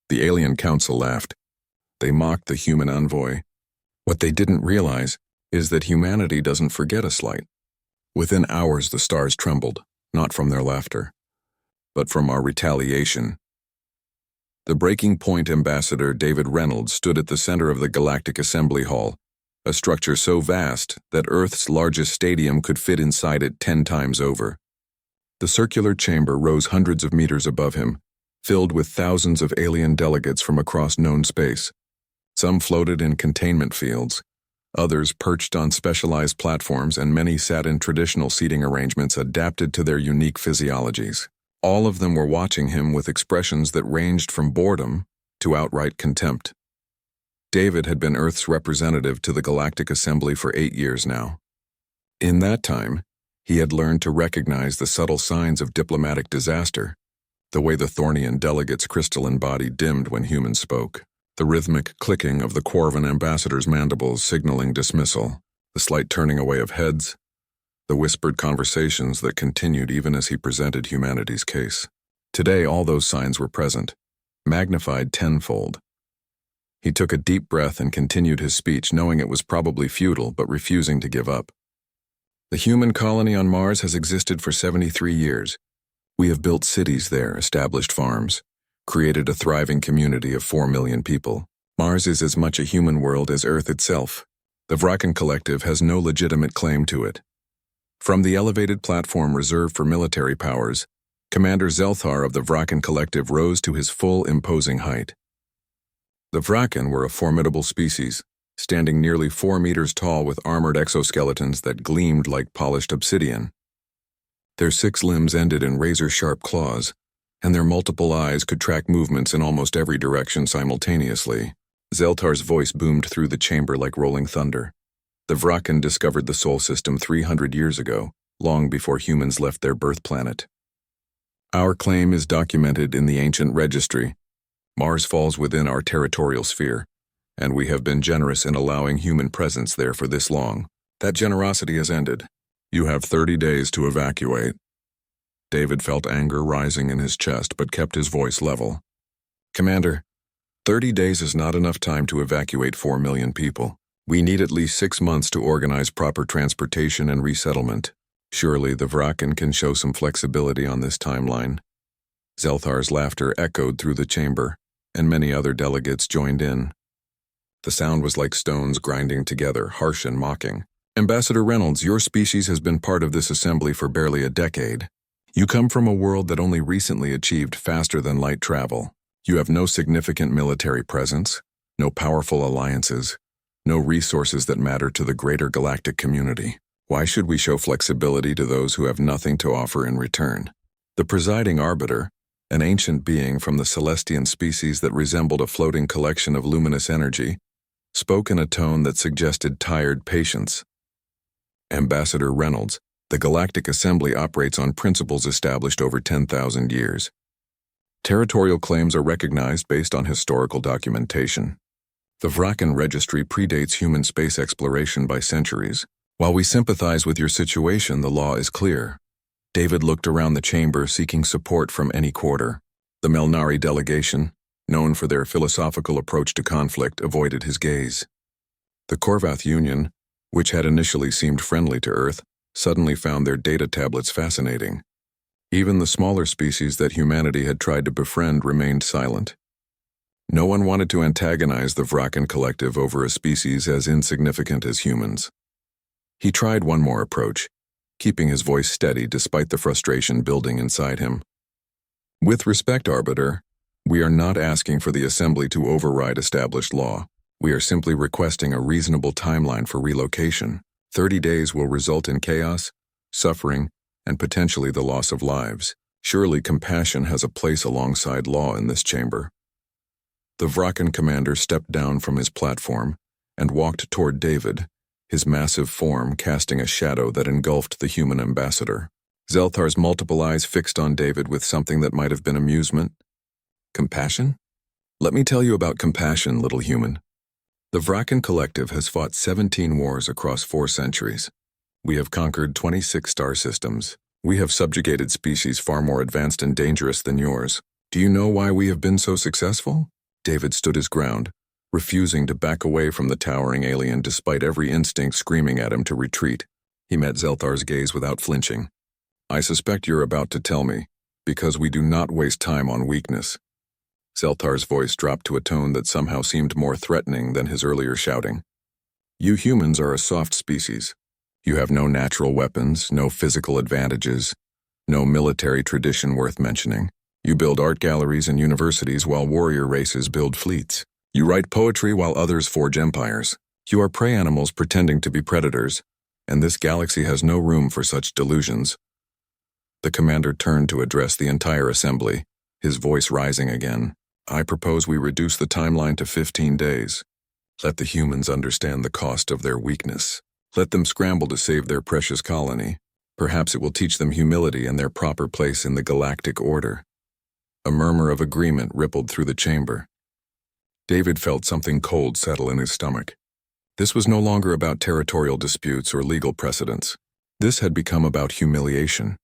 The alien council laughed. They mocked the human envoy. What they didn't realize is that humanity doesn't forget a slight. Within hours the stars trembled, not from their laughter, but from our retaliation. The Breaking Point ambassador David Reynolds stood at the center of the Galactic Assembly Hall, a structure so vast that Earth's largest stadium could fit inside it 10 times over. The circular chamber rose hundreds of meters above him, filled with thousands of alien delegates from across known space. Some floated in containment fields, others perched on specialized platforms, and many sat in traditional seating arrangements adapted to their unique physiologies. All of them were watching him with expressions that ranged from boredom to outright contempt. David had been Earth's representative to the Galactic Assembly for 8 years now. In that time, he had learned to recognize the subtle signs of diplomatic disaster, the way the Thornian delegate's crystalline body dimmed when humans spoke, the rhythmic clicking of the Corvan ambassador's mandibles signaling dismissal, the slight turning away of heads, the whispered conversations that continued even as he presented humanity's case. Today all those signs were present, magnified tenfold. He took a deep breath and continued his speech, knowing it was probably futile but refusing to give up. The human colony on Mars has existed for 73 years. We have built cities there, established farms, created a thriving community of 4 million people. Mars is as much a human world as Earth itself. The Vrakan Collective has no legitimate claim to it. From the elevated platform reserved for military powers, Commander Zelthar of the Vrakan Collective rose to his full imposing height. The Vrakan were a formidable species, standing nearly 4 meters tall with armored exoskeletons that gleamed like polished obsidian. Their 6 limbs ended in razor-sharp claws, and their multiple eyes could track movements in almost every direction simultaneously. Zeltar's voice boomed through the chamber like rolling thunder. The Vrakan discovered the Sol system 300 years ago, long before humans left their birth planet. Our claim is documented in the ancient registry. Mars falls within our territorial sphere, and we have been generous in allowing human presence there for this long. That generosity has ended. You have 30 days to evacuate. David felt anger rising in his chest but kept his voice level. Commander, 30 days is not enough time to evacuate 4 million people. We need at least 6 months to organize proper transportation and resettlement. Surely the Vrakan can show some flexibility on this timeline. Zelthar's laughter echoed through the chamber, and many other delegates joined in. The sound was like stones grinding together, harsh and mocking. Ambassador Reynolds, your species has been part of this assembly for barely a decade. You come from a world that only recently achieved faster-than-light travel. You have no significant military presence, no powerful alliances, no resources that matter to the greater galactic community. Why should we show flexibility to those who have nothing to offer in return? The presiding arbiter, an ancient being from the Celestian species that resembled a floating collection of luminous energy, spoke in a tone that suggested tired patience. Ambassador Reynolds, the Galactic Assembly operates on principles established over 10,000 years. Territorial claims are recognized based on historical documentation. The Vrakan registry predates human space exploration by centuries. While we sympathize with your situation, the law is clear. David looked around the chamber, seeking support from any quarter. The Melnari delegation, known for their philosophical approach to conflict, avoided his gaze. The Korvath Union, which had initially seemed friendly to Earth, suddenly found their data tablets fascinating. Even the smaller species that humanity had tried to befriend remained silent. No one wanted to antagonize the Vrakan Collective over a species as insignificant as humans. He tried one more approach, keeping his voice steady despite the frustration building inside him. With respect, Arbiter, we are not asking for the Assembly to override established law. We are simply requesting a reasonable timeline for relocation. 30 days will result in chaos, suffering, and potentially the loss of lives. Surely compassion has a place alongside law in this chamber. The Vrakan commander stepped down from his platform and walked toward David, his massive form casting a shadow that engulfed the human ambassador. Zelthar's multiple eyes fixed on David with something that might have been amusement. Compassion? Let me tell you about compassion, little human. The Vrakan Collective has fought 17 wars across 4 centuries. We have conquered 26 star systems. We have subjugated species far more advanced and dangerous than yours. Do you know why we have been so successful? David stood his ground, refusing to back away from the towering alien despite every instinct screaming at him to retreat. He met Zelthar's gaze without flinching. "I suspect you're about to tell me, because we do not waste time on weakness." Zelthar's voice dropped to a tone that somehow seemed more threatening than his earlier shouting. "You humans are a soft species. You have no natural weapons, no physical advantages, no military tradition worth mentioning. You build art galleries and universities while warrior races build fleets. You write poetry while others forge empires. You are prey animals pretending to be predators, and this galaxy has no room for such delusions." The commander turned to address the entire assembly, his voice rising again. "I propose we reduce the timeline to 15 days. Let the humans understand the cost of their weakness. Let them scramble to save their precious colony. Perhaps it will teach them humility and their proper place in the galactic order." A murmur of agreement rippled through the chamber. David felt something cold settle in his stomach. This was no longer about territorial disputes or legal precedents. This had become about humiliation,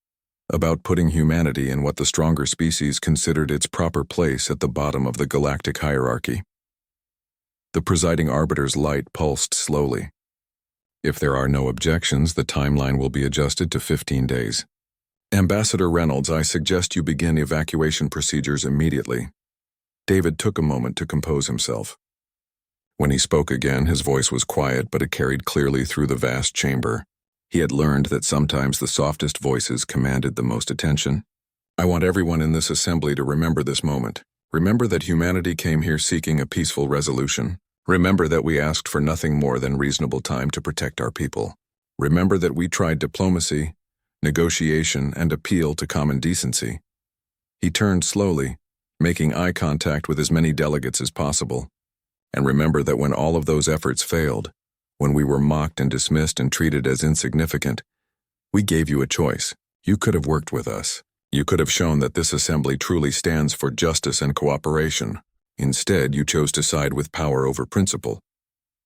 about putting humanity in what the stronger species considered its proper place at the bottom of the galactic hierarchy. The presiding arbiter's light pulsed slowly. "If there are no objections, the timeline will be adjusted to 15 days. Ambassador Reynolds, I suggest you begin evacuation procedures immediately." David took a moment to compose himself. When he spoke again, his voice was quiet, but it carried clearly through the vast chamber. He had learned that sometimes the softest voices commanded the most attention. "I want everyone in this assembly to remember this moment. Remember that humanity came here seeking a peaceful resolution. Remember that we asked for nothing more than reasonable time to protect our people. Remember that we tried diplomacy, negotiation, and appeal to common decency." He turned slowly, making eye contact with as many delegates as possible. "And remember that when all of those efforts failed, when we were mocked and dismissed and treated as insignificant, we gave you a choice. You could have worked with us. You could have shown that this assembly truly stands for justice and cooperation. Instead, you chose to side with power over principle."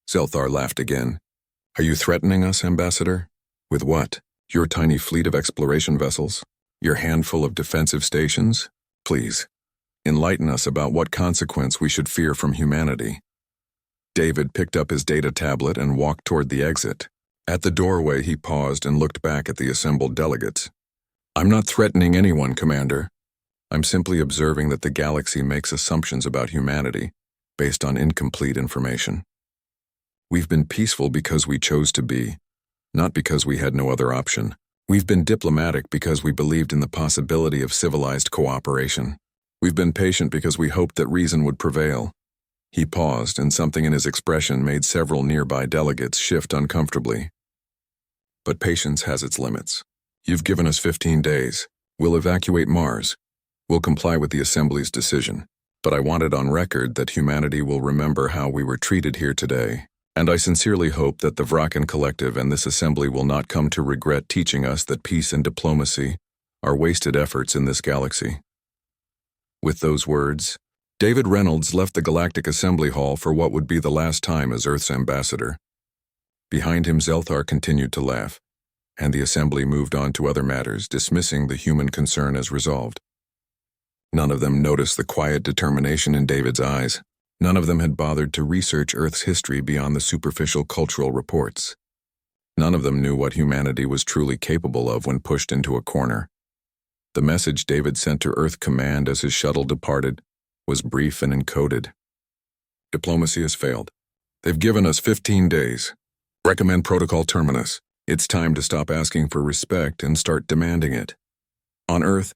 Zelthar laughed again. "Are you threatening us, Ambassador? With what? Your tiny fleet of exploration vessels? Your handful of defensive stations? Please, enlighten us about what consequence we should fear from humanity." David picked up his data tablet and walked toward the exit. At the doorway, he paused and looked back at the assembled delegates. "I'm not threatening anyone, Commander. I'm simply observing that the galaxy makes assumptions about humanity based on incomplete information. We've been peaceful because we chose to be, not because we had no other option. We've been diplomatic because we believed in the possibility of civilized cooperation. We've been patient because we hoped that reason would prevail." He paused, and something in his expression made several nearby delegates shift uncomfortably. "But patience has its limits. You've given us 15 days. We'll evacuate Mars. We'll comply with the Assembly's decision. But I want it on record that humanity will remember how we were treated here today. And I sincerely hope that the Vrakan Collective and this Assembly will not come to regret teaching us that peace and diplomacy are wasted efforts in this galaxy." With those words, David Reynolds left the Galactic Assembly Hall for what would be the last time as Earth's ambassador. Behind him, Zelthar continued to laugh, and the Assembly moved on to other matters, dismissing the human concern as resolved. None of them noticed the quiet determination in David's eyes. None of them had bothered to research Earth's history beyond the superficial cultural reports. None of them knew what humanity was truly capable of when pushed into a corner. The message David sent to Earth Command as his shuttle departed was brief and encoded. "Diplomacy has failed. They've given us 15 days. Recommend Protocol Terminus. It's time to stop asking for respect and start demanding it." On Earth,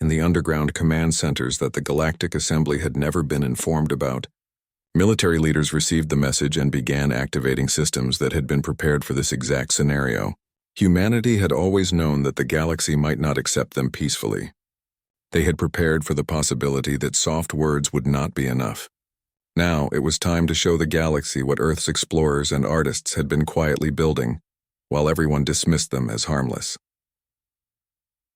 in the underground command centers that the Galactic Assembly had never been informed about, military leaders received the message and began activating systems that had been prepared for this exact scenario. Humanity had always known that the galaxy might not accept them peacefully. They had prepared for the possibility that soft words would not be enough. Now it was time to show the galaxy what Earth's explorers and artists had been quietly building, while everyone dismissed them as harmless.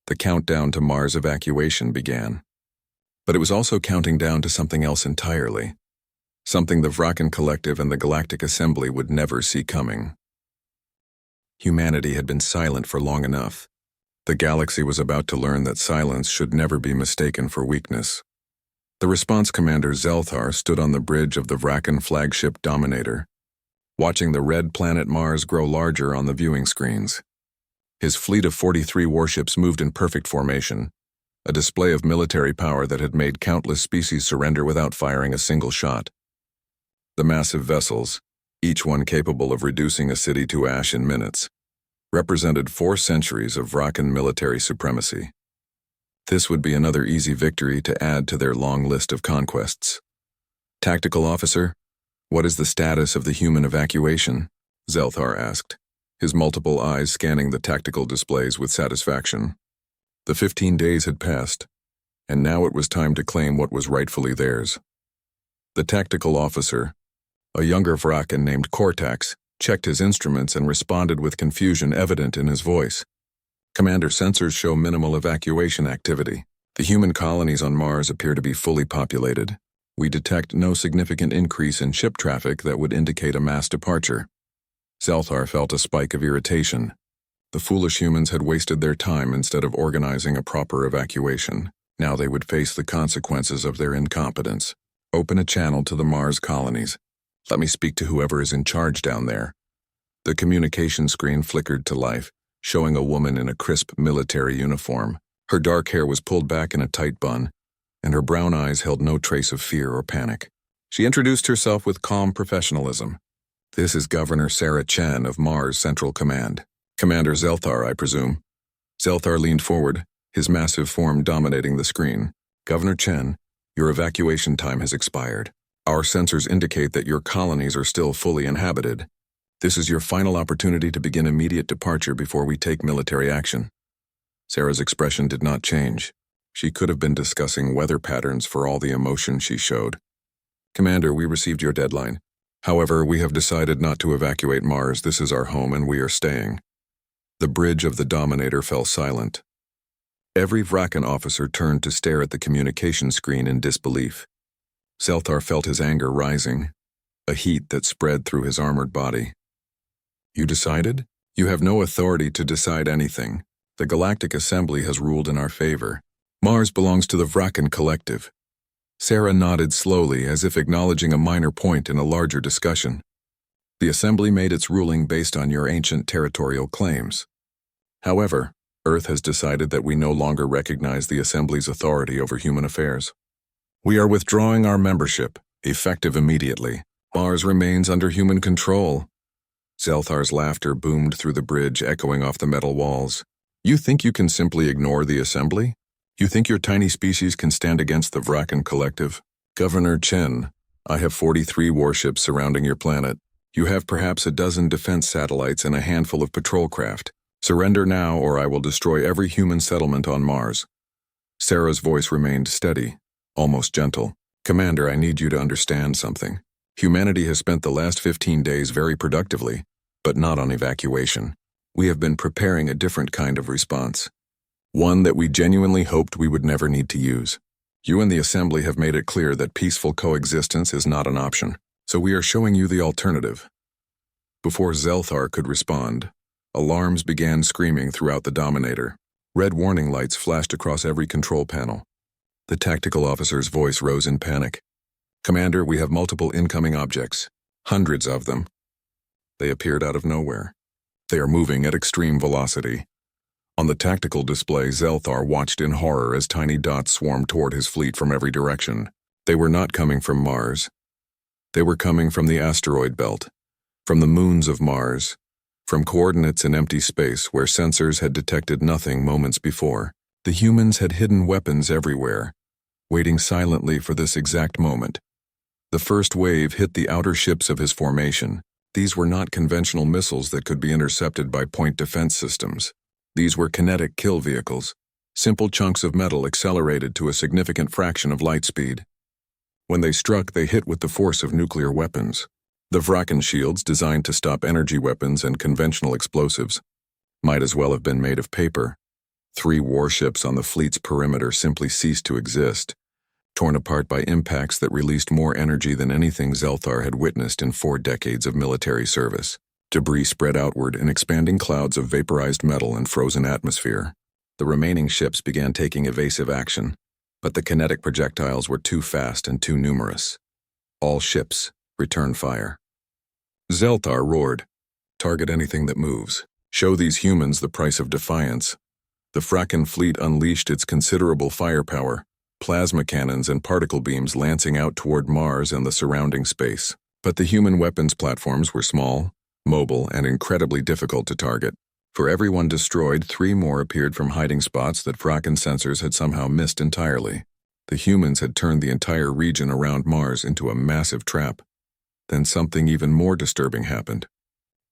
The countdown to Mars evacuation began. But it was also counting down to something else entirely, something the Vrakan Collective and the Galactic Assembly would never see coming. Humanity had been silent for long enough. The galaxy was about to learn that silence should never be mistaken for weakness. The response commander Zelthar stood on the bridge of the Vrakan flagship Dominator, watching the red planet Mars grow larger on the viewing screens. His fleet of 43 warships moved in perfect formation, a display of military power that had made countless species surrender without firing a single shot. The massive vessels, each one capable of reducing a city to ash in minutes, represented 4 centuries of Vrakan military supremacy. This would be another easy victory to add to their long list of conquests. "Tactical officer, what is the status of the human evacuation?" Zelthar asked, his multiple eyes scanning the tactical displays with satisfaction. The 15 days had passed, and now it was time to claim what was rightfully theirs. The tactical officer, a younger Vrakan named Cortax, checked his instruments and responded with confusion evident in his voice. "Commander, sensors show minimal evacuation activity. The human colonies on Mars appear to be fully populated. We detect no significant increase in ship traffic that would indicate a mass departure." Zelthar felt a spike of irritation. The foolish humans had wasted their time instead of organizing a proper evacuation. Now they would face the consequences of their incompetence. "Open a channel to the Mars colonies. Let me speak to whoever is in charge down there." The communication screen flickered to life, showing a woman in a crisp military uniform. Her dark hair was pulled back in a tight bun, and her brown eyes held no trace of fear or panic. She introduced herself with calm professionalism. "This is Governor Sarah Chen of Mars Central Command. Commander Zelthar, I presume." Zelthar leaned forward, his massive form dominating the screen. "Governor Chen, your evacuation time has expired. Our sensors indicate that your colonies are still fully inhabited. This is your final opportunity to begin immediate departure before we take military action." Sarah's expression did not change. She could have been discussing weather patterns for all the emotion she showed. "Commander, we received your deadline. However, we have decided not to evacuate Mars. This is our home and we are staying." The bridge of the Dominator fell silent. Every Vrakan officer turned to stare at the communication screen in disbelief. Zelthar felt his anger rising, a heat that spread through his armored body. "You decided? You have no authority to decide anything. The Galactic Assembly has ruled in our favor. Mars belongs to the Vrakan Collective." Sarah nodded slowly, as if acknowledging a minor point in a larger discussion. "The Assembly made its ruling based on your ancient territorial claims. However, Earth has decided that we no longer recognize the Assembly's authority over human affairs. We are withdrawing our membership, effective immediately. Mars remains under human control." Zelthar's laughter boomed through the bridge, echoing off the metal walls. "You think you can simply ignore the Assembly? You think your tiny species can stand against the Vrakan Collective? Governor Chen, I have 43 warships surrounding your planet. You have perhaps a dozen defense satellites and a handful of patrol craft. Surrender now or I will destroy every human settlement on Mars." Sarah's voice remained steady, almost gentle. "Commander, I need you to understand something. Humanity has spent the last 15 days very productively, but not on evacuation. We have been preparing a different kind of response. One that we genuinely hoped we would never need to use. You and the Assembly have made it clear that peaceful coexistence is not an option, so we are showing you the alternative." Before Zelthar could respond, alarms began screaming throughout the Dominator. Red warning lights flashed across every control panel. The tactical officer's voice rose in panic. "Commander, we have multiple incoming objects. Hundreds of them. They appeared out of nowhere. They are moving at extreme velocity." On the tactical display, Zelthar watched in horror as tiny dots swarmed toward his fleet from every direction. They were not coming from Mars. They were coming from the asteroid belt, from the moons of Mars, from coordinates in empty space where sensors had detected nothing moments before. The humans had hidden weapons everywhere, waiting silently for this exact moment. The first wave hit the outer ships of his formation. These were not conventional missiles that could be intercepted by point defense systems. These were kinetic kill vehicles, simple chunks of metal accelerated to a significant fraction of light speed. When they struck, they hit with the force of nuclear weapons. The Vrakan shields, designed to stop energy weapons and conventional explosives, might as well have been made of paper. 3 warships on the fleet's perimeter simply ceased to exist, torn apart by impacts that released more energy than anything Zelthar had witnessed in 4 decades of military service. Debris spread outward in expanding clouds of vaporized metal and frozen atmosphere. The remaining ships began taking evasive action, but the kinetic projectiles were too fast and too numerous. All ships, return fire. Zelthar roared, "Target anything that moves. Show these humans the price of defiance." The Fracken fleet unleashed its considerable firepower, plasma cannons and particle beams lancing out toward Mars and the surrounding space. But the human weapons platforms were small, mobile, and incredibly difficult to target. For every one destroyed, 3 more appeared from hiding spots that Fracken sensors had somehow missed entirely. The humans had turned the entire region around Mars into a massive trap. Then something even more disturbing happened.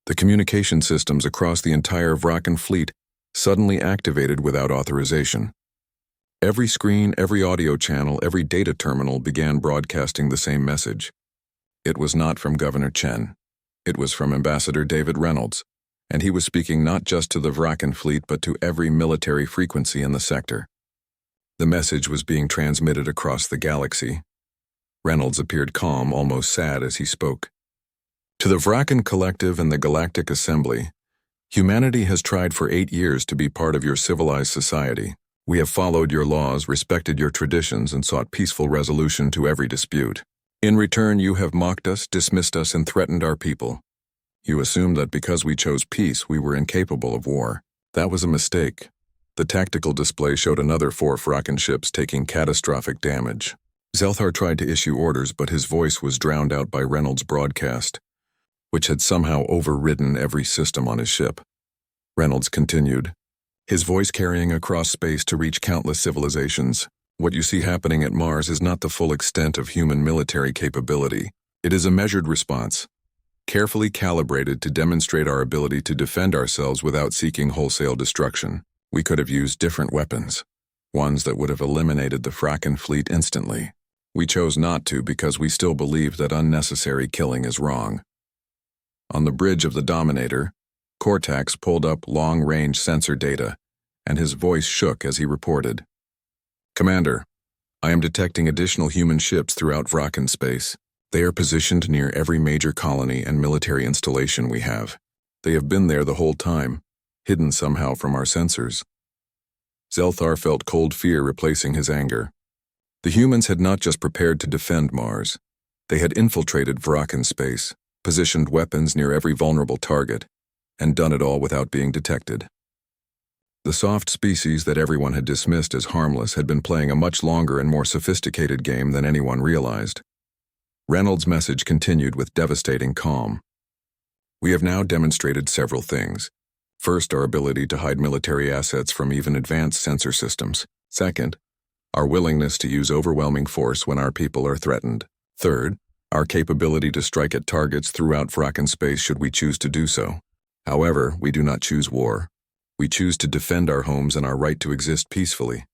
The communication systems across the entire Vraken fleet suddenly activated without authorization. Every screen, every audio channel, every data terminal began broadcasting the same message. It was not from Governor Chen. It was from Ambassador David Reynolds, and he was speaking not just to the Vraken fleet but to every military frequency in the sector. The message was being transmitted across the galaxy. Reynolds appeared calm, almost sad as he spoke. To the Vraken Collective and the Galactic Assembly, humanity has tried for 8 years to be part of your civilized society. We have followed your laws, respected your traditions, and sought peaceful resolution to every dispute. In return, you have mocked us, dismissed us, and threatened our people. You assumed that because we chose peace, we were incapable of war. That was a mistake. The tactical display showed another 4 Fracken ships taking catastrophic damage. Zelthar tried to issue orders, but his voice was drowned out by Reynolds' broadcast, which had somehow overridden every system on his ship. Reynolds continued, his voice carrying across space to reach countless civilizations. What you see happening at Mars is not the full extent of human military capability. It is a measured response, carefully calibrated to demonstrate our ability to defend ourselves without seeking wholesale destruction. We could have used different weapons, ones that would have eliminated the Fracken fleet instantly. We chose not to because we still believe that unnecessary killing is wrong. On the bridge of the Dominator, Cortax pulled up long-range sensor data, and his voice shook as he reported. Commander, I am detecting additional human ships throughout Vraken space. They are positioned near every major colony and military installation we have. They have been there the whole time, hidden somehow from our sensors. Zelthar felt cold fear replacing his anger. The humans had not just prepared to defend Mars. They had infiltrated Vraken space, positioned weapons near every vulnerable target, and done it all without being detected. The soft species that everyone had dismissed as harmless had been playing a much longer and more sophisticated game than anyone realized. Reynolds' message continued with devastating calm. We have now demonstrated several things. First, our ability to hide military assets from even advanced sensor systems. Second, our willingness to use overwhelming force when our people are threatened. Third, our capability to strike at targets throughout Vraken space should we choose to do so. However, we do not choose war. We choose to defend our homes and our right to exist peacefully.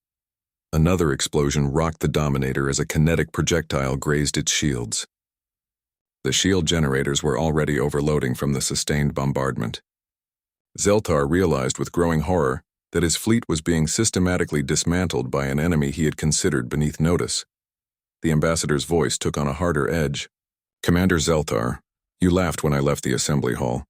Another explosion rocked the Dominator as a kinetic projectile grazed its shields. The shield generators were already overloading from the sustained bombardment. Zelthar realized with growing horror that his fleet was being systematically dismantled by an enemy he had considered beneath notice. The ambassador's voice took on a harder edge. Commander Zelthar, you laughed when I left the assembly hall.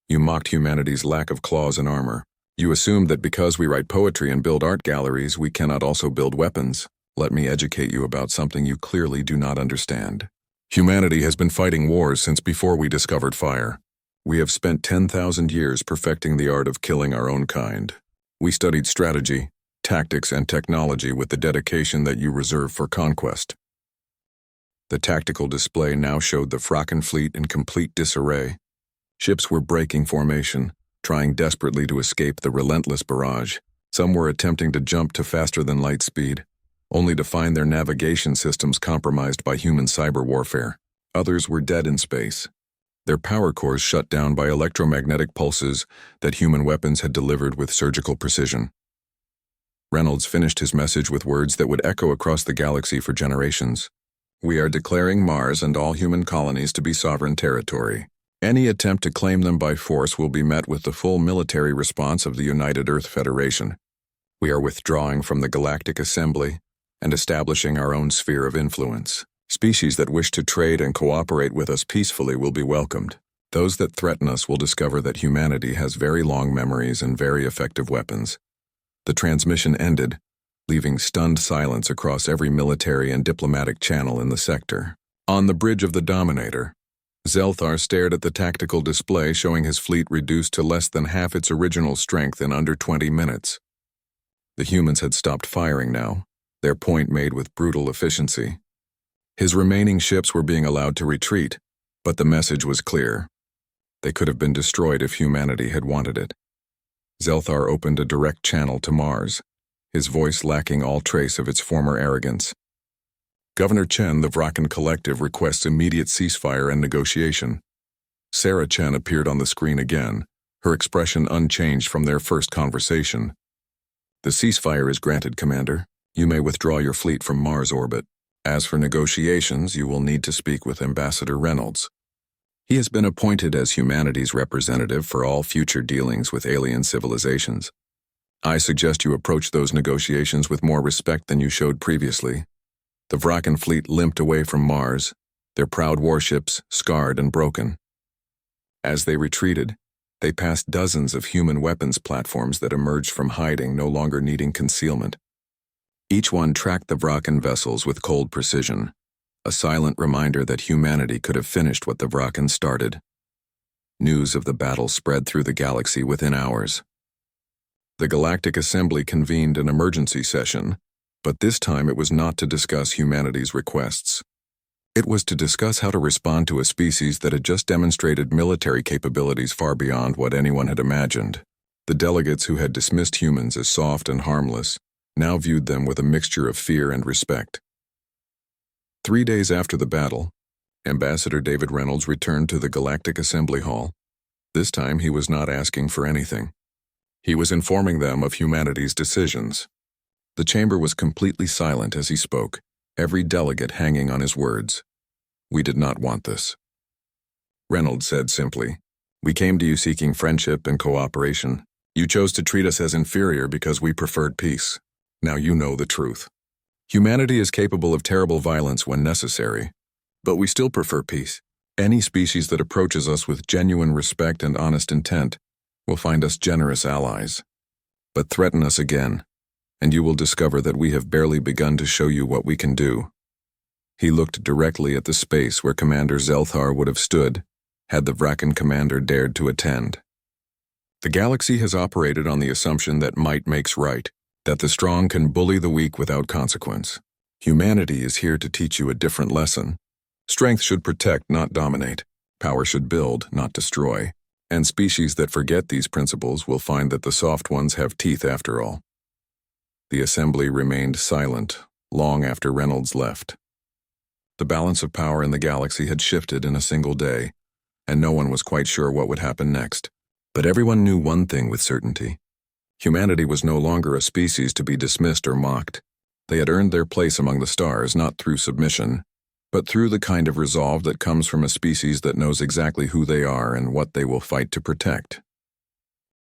You mocked humanity's lack of claws and armor. You assumed that because we write poetry and build art galleries, we cannot also build weapons. Let me educate you about something you clearly do not understand. Humanity has been fighting wars since before we discovered fire. We have spent 10,000 years perfecting the art of killing our own kind. We studied strategy, tactics, and technology with the dedication that you reserve for conquest. The tactical display now showed the Fracken fleet in complete disarray. Ships were breaking formation, trying desperately to escape the relentless barrage. Some were attempting to jump to faster than light speed, only to find their navigation systems compromised by human cyber warfare. Others were dead in space, their power cores shut down by electromagnetic pulses that human weapons had delivered with surgical precision. Reynolds finished his message with words that would echo across the galaxy for generations. We are declaring Mars and all human colonies to be sovereign territory. Any attempt to claim them by force will be met with the full military response of the United Earth Federation. We are withdrawing from the Galactic Assembly and establishing our own sphere of influence. Species that wish to trade and cooperate with us peacefully will be welcomed. Those that threaten us will discover that humanity has very long memories and very effective weapons. The transmission ended, leaving stunned silence across every military and diplomatic channel in the sector. On the bridge of the Dominator, Zelthar stared at the tactical display showing his fleet reduced to less than half its original strength in under 20 minutes. The humans had stopped firing now, their point made with brutal efficiency. His remaining ships were being allowed to retreat, but the message was clear. They could have been destroyed if humanity had wanted it. Zelthar opened a direct channel to Mars, his voice lacking all trace of its former arrogance. Governor Chen, the Vrakan Collective, requests immediate ceasefire and negotiation. Sarah Chen appeared on the screen again, her expression unchanged from their first conversation. The ceasefire is granted, Commander. You may withdraw your fleet from Mars orbit. As for negotiations, you will need to speak with Ambassador Reynolds. He has been appointed as humanity's representative for all future dealings with alien civilizations. I suggest you approach those negotiations with more respect than you showed previously. The Vrakan fleet limped away from Mars, their proud warships scarred and broken. As they retreated, they passed dozens of human weapons platforms that emerged from hiding, no longer needing concealment. Each one tracked the Vrakan vessels with cold precision, a silent reminder that humanity could have finished what the Vrakan started. News of the battle spread through the galaxy within hours. The Galactic Assembly convened an emergency session, but this time it was not to discuss humanity's requests. It was to discuss how to respond to a species that had just demonstrated military capabilities far beyond what anyone had imagined. The delegates who had dismissed humans as soft and harmless now viewed them with a mixture of fear and respect. 3 days after the battle, Ambassador David Reynolds returned to the Galactic Assembly Hall. This time he was not asking for anything. He was informing them of humanity's decisions. The chamber was completely silent as he spoke, every delegate hanging on his words. We did not want this. Reynolds said simply, "We came to you seeking friendship and cooperation. You chose to treat us as inferior because we preferred peace. Now you know the truth. Humanity is capable of terrible violence when necessary, but we still prefer peace. Any species that approaches us with genuine respect and honest intent will find us generous allies. But threaten us again, and you will discover that we have barely begun to show you what we can do." He looked directly at the space where Commander Zelthar would have stood had the Vrakan commander dared to attend. The galaxy has operated on the assumption that might makes right, that the strong can bully the weak without consequence. Humanity is here to teach you a different lesson. Strength should protect, not dominate. Power should build, not destroy. And species that forget these principles will find that the soft ones have teeth after all. The assembly remained silent long after Reynolds left. The balance of power in the galaxy had shifted in a single day, and no one was quite sure what would happen next. But everyone knew one thing with certainty. Humanity was no longer a species to be dismissed or mocked. They had earned their place among the stars not through submission, but through the kind of resolve that comes from a species that knows exactly who they are and what they will fight to protect.